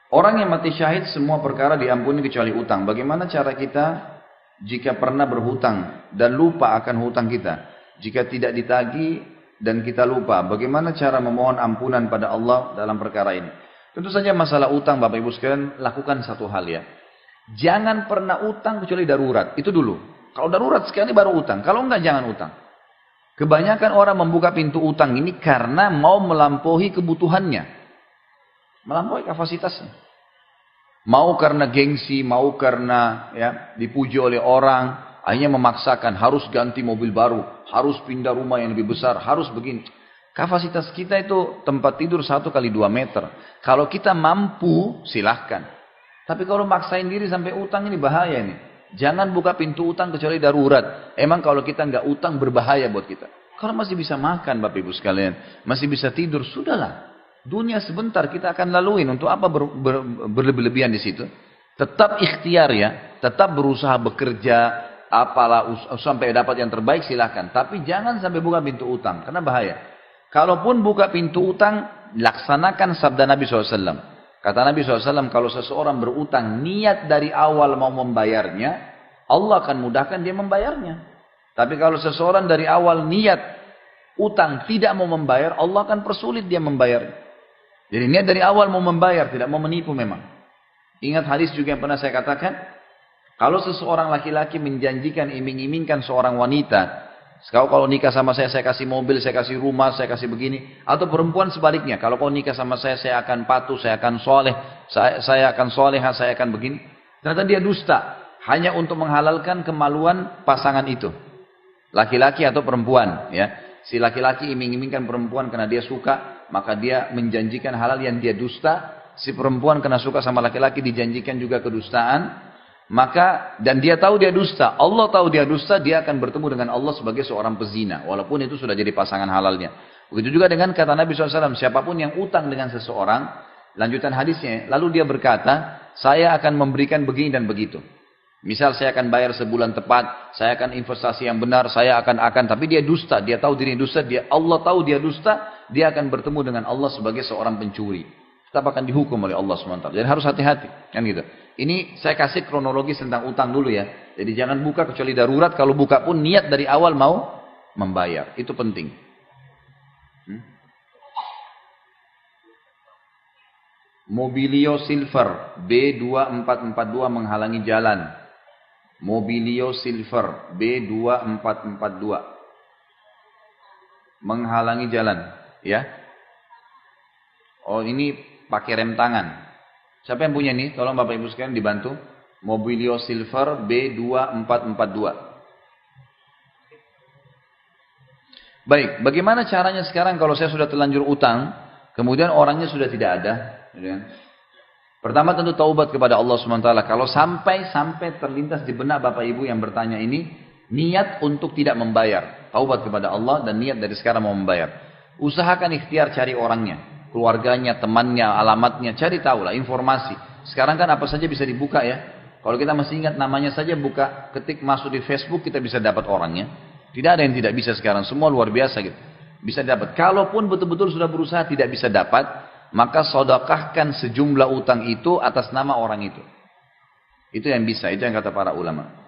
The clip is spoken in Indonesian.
Orang yang mati syahid semua perkara diampuni kecuali utang. Bagaimana cara kita jika pernah berhutang dan lupa akan hutang kita? Jika tidak ditagih dan kita lupa, bagaimana cara memohon ampunan pada Allah dalam perkara ini? Tentu saja masalah utang Bapak Ibu sekalian, lakukan satu hal ya. Jangan pernah utang kecuali darurat. Itu dulu. Kalau darurat sekali baru utang. Kalau enggak jangan utang. Kebanyakan orang membuka pintu utang ini karena mau melampaui kebutuhannya. Melampaui kapasitasnya. Mau karena gengsi, mau karena ya dipuji oleh orang, akhirnya memaksakan harus ganti mobil baru, harus pindah rumah yang lebih besar, harus begini. Kapasitas kita itu tempat tidur 1 kali 2 meter. Kalau kita mampu, silahkan. Tapi kalau maksain diri sampai utang ini bahaya nih. Jangan buka pintu utang kecuali darurat. Emang kalau kita nggak utang berbahaya buat kita. Kalau masih bisa makan Bapak Ibu sekalian, masih bisa tidur, sudahlah. Dunia sebentar kita akan laluin. Untuk apa berlebih-lebihan di situ? Tetap ikhtiar ya, tetap berusaha bekerja, apalah sampai dapat yang terbaik silahkan. Tapi jangan sampai buka pintu utang, karena bahaya. Kalaupun buka pintu utang, laksanakan sabda Nabi SAW. Kata Nabi SAW, kalau seseorang berutang niat dari awal mau membayarnya, Allah akan mudahkan dia membayarnya. Tapi kalau seseorang dari awal niat utang tidak mau membayar, Allah akan persulit dia membayar. Jadi niat dari awal mau membayar, tidak mau menipu memang. Ingat hadis juga yang pernah saya katakan, kalau seseorang laki-laki menjanjikan, iming-imingkan seorang wanita, kalau nikah sama saya kasih mobil, saya kasih rumah, saya kasih begini. Atau perempuan sebaliknya, kalau kau nikah sama saya akan patuh, saya akan soleh, saya akan soleha, saya akan begini. Ternyata dia dusta, hanya untuk menghalalkan kemaluan pasangan itu. Laki-laki atau perempuan, ya. Si laki-laki iming-imingkan perempuan karena dia suka, maka dia menjanjikan halal yang dia dusta. Si perempuan karena suka sama laki-laki dijanjikan juga kedustaan. Maka, dan dia tahu dia dusta, Allah tahu dia dusta, dia akan bertemu dengan Allah sebagai seorang pezina. Walaupun itu sudah jadi pasangan halalnya. Begitu juga dengan kata Nabi SAW, siapapun yang utang dengan seseorang, lanjutan hadisnya, lalu dia berkata, saya akan memberikan begini dan begitu. Misal saya akan bayar sebulan tepat, saya akan investasi yang benar, saya akan, tapi dia dusta, dia tahu dirinya dusta, Allah tahu dia dusta, dia akan bertemu dengan Allah sebagai seorang pencuri. Tetap akan dihukum oleh Allah SWT. Jadi harus hati-hati, kan gitu. Ini saya kasih kronologis tentang utang dulu ya. Jadi jangan buka kecuali darurat, kalau buka pun niat dari awal mau membayar, itu penting. Mobilio Silver B2442 menghalangi jalan. Mobilio Silver B2442 menghalangi jalan, ya. Oh, ini pakai rem tangan. Siapa yang punya ini? Tolong Bapak Ibu sekalian dibantu. Mobilio Silver B2442. Baik, bagaimana caranya sekarang kalau saya sudah terlanjur utang, kemudian orangnya sudah tidak ada, ya. Pertama tentu taubat kepada Allah SWT. Kalau sampai terlintas di benak Bapak Ibu yang bertanya ini, niat untuk tidak membayar. Taubat kepada Allah dan niat dari sekarang mau membayar. Usahakan ikhtiar cari orangnya, keluarganya, temannya, alamatnya, cari tahulah informasi. Sekarang kan apa saja bisa dibuka ya. Kalau kita masih ingat namanya saja buka, ketik masuk di Facebook kita bisa dapat orangnya. Tidak ada yang tidak bisa sekarang, semua luar biasa gitu. Bisa dapat. Kalaupun betul-betul sudah berusaha tidak bisa dapat, maka sedekahkan sejumlah utang itu atas nama orang itu. Itu yang bisa, itu yang kata para ulama.